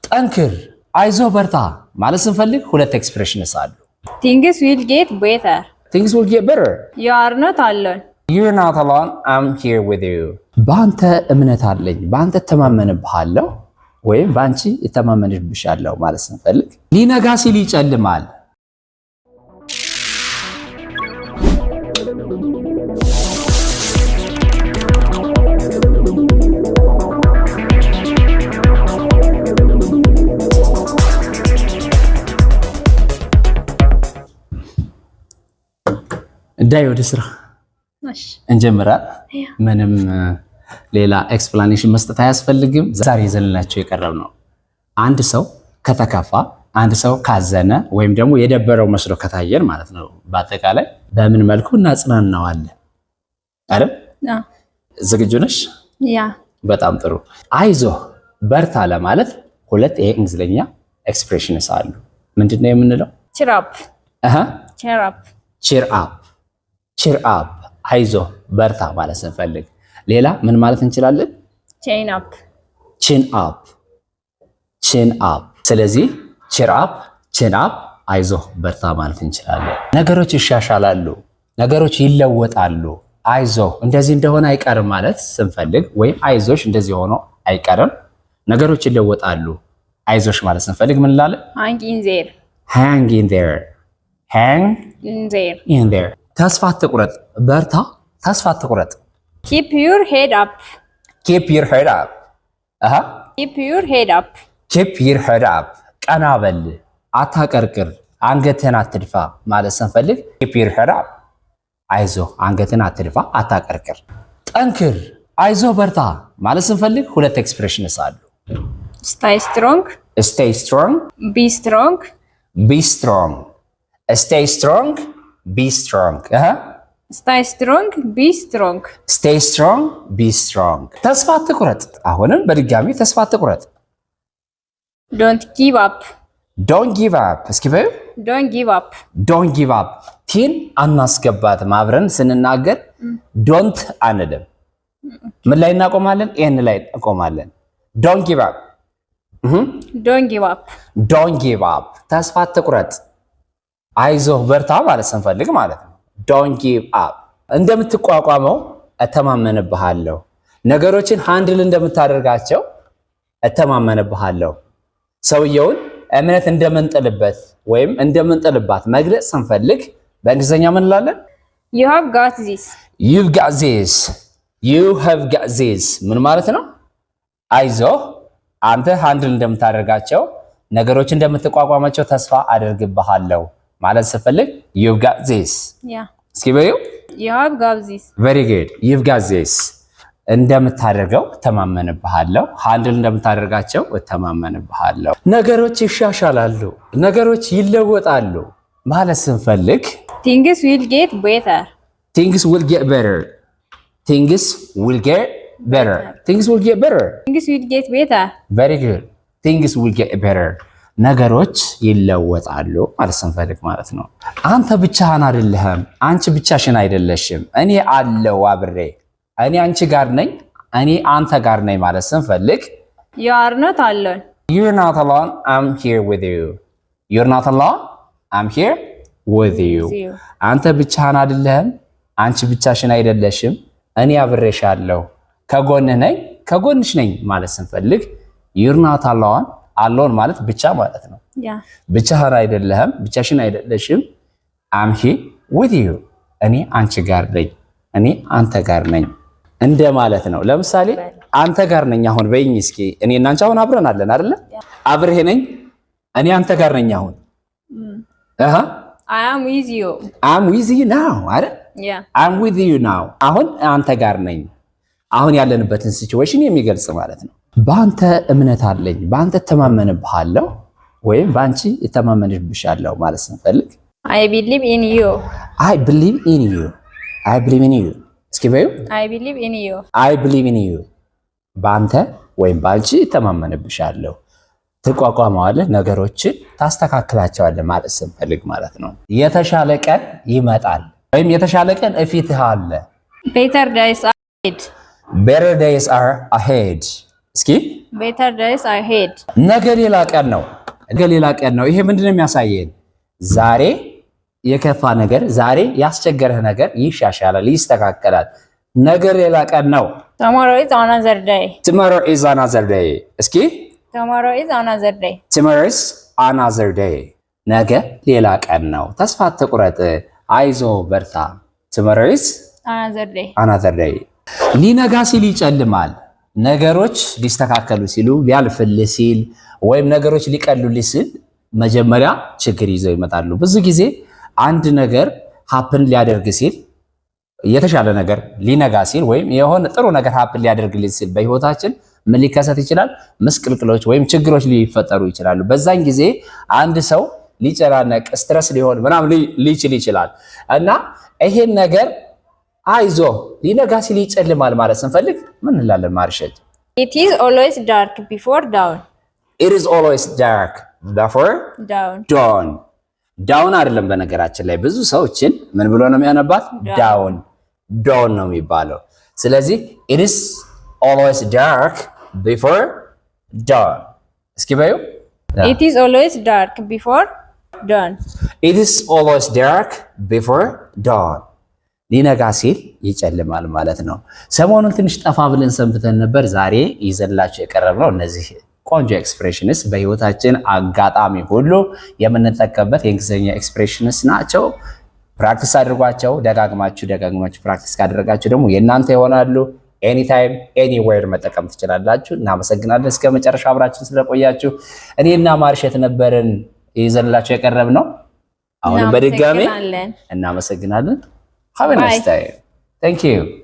ጠንክር አይዞ በርታ ማለት ስንፈልግ ሁለት ኤክስፕሬሽንስ አሉ። Things will get better. Things will get better. You are not alone. You're not alone. I'm here with you. በአንተ እምነት አለኝ፣ በአንተ እተማመንብሃለሁ ወይም በአንቺ እተማመንብሻለሁ ማለት ስንፈልግ ሊነጋ ሲል ይጨልማል። ዳይ ወደ ስራ እንጀምራ። ምንም ሌላ ኤክስፕላኔሽን መስጠት አያስፈልግም። ዛሬ ይዘንላችሁ የቀረብነው አንድ ሰው ከተከፋ፣ አንድ ሰው ካዘነ ወይም ደግሞ የደበረው መስሎ ከታየን ማለት ነው በአጠቃላይ በምን መልኩ እናጽናናዋለን አይደል? ዝግጁ ነሽ? ያ በጣም ጥሩ። አይዞህ በርታ ለማለት ሁለት የእንግሊዝኛ ኤክስፕሬሽንስ አሉ። ምንድነው የምንለው? cheer up. cheer up. cheer up. cheer up አይዞህ በርታ ማለት ስንፈልግ ሌላ ምን ማለት እንችላለን? chin up. chin up. chin up። ስለዚህ cheer up, chin up አይዞህ በርታ ማለት እንችላለን። ነገሮች ይሻሻላሉ፣ ነገሮች ይለወጣሉ፣ አይዞህ እንደዚህ እንደሆነ አይቀርም ማለት ስንፈልግ ወይም አይዞሽ እንደዚህ ሆኖ አይቀርም፣ ነገሮች ይለወጣሉ፣ አይዞሽ ማለት ስንፈልግ ምን እንላለን? hang in there. hang in there. hang in there. in there። ተስፋ አትቁረጥ፣ በርታ፣ ተስፋ አትቁረጥ። keep your head up. keep your head up. keep your head up. keep your head up። ቀና በል፣ አታቀርቅር፣ አንገትህን አትድፋ ማለት ስንፈልግ keep your head up። አይዞህ አንገትህን አትድፋ፣ አታቀርቅር። ጠንክር አይዞህ በርታ ማለት ስንፈልግ ሁለት ኤክስፕሬሽንስ አሉ። stay strong. stay strong. be strong. be strong. stay strong. be strong. stay strong. be strong. stay strong. be strong። ተስፋ አትቁረጥ። አሁንም በድጋሚ ተስፋ አትቁረጥ። don't give up. don't give up። እስኪ በዩ don't give up. don't give up። ቲን አናስገባትም። አብረን ስንናገር ዶንት አንልም። ምን ላይ እናቆማለን? ኤን ላይ እናቆማለን። don't give up. don't give up. don't give up። ተስፋ አትቁረጥ፣ አይዞህ በርታ ማለት ስንፈልግ ማለት ነው። don't give up። እንደምትቋቋመው እተማመንብሃለሁ፣ ነገሮችን ሃንድል እንደምታደርጋቸው እተማመንብሃለሁ። ሰውየውን እምነት እንደምንጥልበት ወይም እንደምንጥልባት መግለጽ ስንፈልግ በእንግሊዝኛ ምን እንላለን? you have got this. you've got this. you have got this ምን ማለት ነው? አይዞህ አንተ ሃንድል እንደምታደርጋቸው ነገሮችን እንደምትቋቋማቸው ተስፋ አደርግብሃለሁ ማለት ስፈልግ you've got this. እስኪ በዩ you have got this. very good. you've got this። እንደምታደርገው እተማመንብሃለሁ፣ ሃንድል እንደምታደርጋቸው እተማመንብሃለሁ። ነገሮች ይሻሻላሉ፣ ነገሮች ይለወጣሉ ማለት ስንፈልግ things will get better. things will get better. things will get better. things will get better. things will get better. very good. things will get better። ነገሮች ይለወጣሉ ማለት ስንፈልግ ማለት ነው። አንተ ብቻህን አይደለህም፣ አንቺ ብቻሽን አይደለሽም፣ እኔ አለው አብሬ፣ እኔ አንቺ ጋር ነኝ፣ እኔ አንተ ጋር ነኝ ማለት ስንፈልግ you are not alone. you're not alone. I'm here with you. you're not alone. I'm here with you. አንተ ብቻህን አይደለህም፣ አንቺ ብቻሽን አይደለሽም፣ እኔ አብሬሻለሁ፣ ከጎንህ ነኝ፣ ከጎንሽ ነኝ ማለት ስንፈልግ you're not alone። አሎን ማለት ብቻ ማለት ነው። ብቻህን አይደለህም፣ ብቻሽን አይደለሽም። I'm here with you። እኔ አንቺ ጋር ነኝ፣ እኔ አንተ ጋር ነኝ እንደ ማለት ነው። ለምሳሌ አንተ ጋር ነኝ አሁን በይኝ እስኪ። እኔ እና አንቺ አሁን አብረን አለን አይደለ? አብሬህ ነኝ፣ እኔ አንተ ጋር ነኝ አሁን። I am with you. I'm with you now አይደል? I'm with you now። አሁን አንተ ጋር ነኝ። አሁን ያለንበትን ሲቹዌሽን የሚገልጽ ማለት ነው። በአንተ እምነት አለኝ፣ በአንተ እተማመንብሃለሁ ወይም በአንቺ እተማመንብሻለሁ ማለት ስንፈልግ I believe in you. I believe in you. I believe in you። እስኪ በዩ I believe in you. I believe in you። በአንተ ወይም በአንቺ እተማመንብሻለሁ፣ ትቋቋመዋለህ፣ ነገሮችን ታስተካክላቸዋለህ ማለት ስንፈልግ ማለት ነው። የተሻለ ቀን ይመጣል ወይም የተሻለ ቀን እፊትህ አለ። better days are ahead. better days are ahead። እስኪ better days ahead ነገ ሌላ ቀን ነው። ነገ ሌላ ቀን ነው። ይሄ ምንድነው የሚያሳየን? ዛሬ የከፋ ነገር፣ ዛሬ ያስቸገረህ ነገር ይሻሻላል፣ ይስተካከላል። ነገ ሌላ ቀን ነው። tomorrow is another day tomorrow is another day እስኪ tomorrow is another day tomorrow is another day ነገ ሌላ ቀን ነው። ተስፋ አትቁረጥ፣ አይዞ በርታ። tomorrow is another day ሊነጋ ሲል ይጨልማል። ነገሮች ሊስተካከሉ ሲሉ፣ ሊያልፍልህ ሲል ወይም ነገሮች ሊቀሉልህ ሲል መጀመሪያ ችግር ይዘው ይመጣሉ። ብዙ ጊዜ አንድ ነገር ሀፕን ሊያደርግ ሲል፣ የተሻለ ነገር ሊነጋ ሲል ወይም የሆነ ጥሩ ነገር ሀፕን ሊያደርግልህ ሲል በህይወታችን ምን ሊከሰት ይችላል? ምስቅልቅሎች ወይም ችግሮች ሊፈጠሩ ይችላሉ። በዛን ጊዜ አንድ ሰው ሊጨናነቅ፣ ስትረስ ሊሆን ምናምን ሊችል ይችላል እና ይሄን ነገር አይዞ ሊነጋ ሲል ይጨልማል ማለት ስንፈልግ ምን እንላለን? ማርሸት it is always dark before dawn it is always dark before dawn ዳውን አይደለም። በነገራችን ላይ ብዙ ሰዎችን ምን ብሎ ነው የሚያነባት? ዳውን ነው የሚባለው። ስለዚህ it is always dark before dawn እስኪ በዩ it is always dark before dawn it is always dark before dawn ሊነጋ ሲል ይጨልማል ማለት ነው። ሰሞኑን ትንሽ ጠፋ ብለን ሰንብተን ነበር። ዛሬ ይዘላችሁ የቀረብነው እነዚህ ቆንጆ ኤክስፕሬሽንስ በህይወታችን አጋጣሚ ሁሉ የምንጠቀምበት የእንግሊዝኛ ኤክስፕሬሽንስ ናቸው። ፕራክቲስ አድርጓቸው። ደጋግማችሁ ፕራክቲስ ካደረጋችሁ ደግሞ የእናንተ ይሆናሉ። ኤኒታይም ኤኒዌር መጠቀም ትችላላችሁ። እናመሰግናለን እስከ መጨረሻ አብራችን ስለቆያችሁ። እኔና ማርሸት ነበርን ይዘላችሁ የቀረብነው። አሁንም በድጋሚ እናመሰግናለን። Have a nice day. Thank you.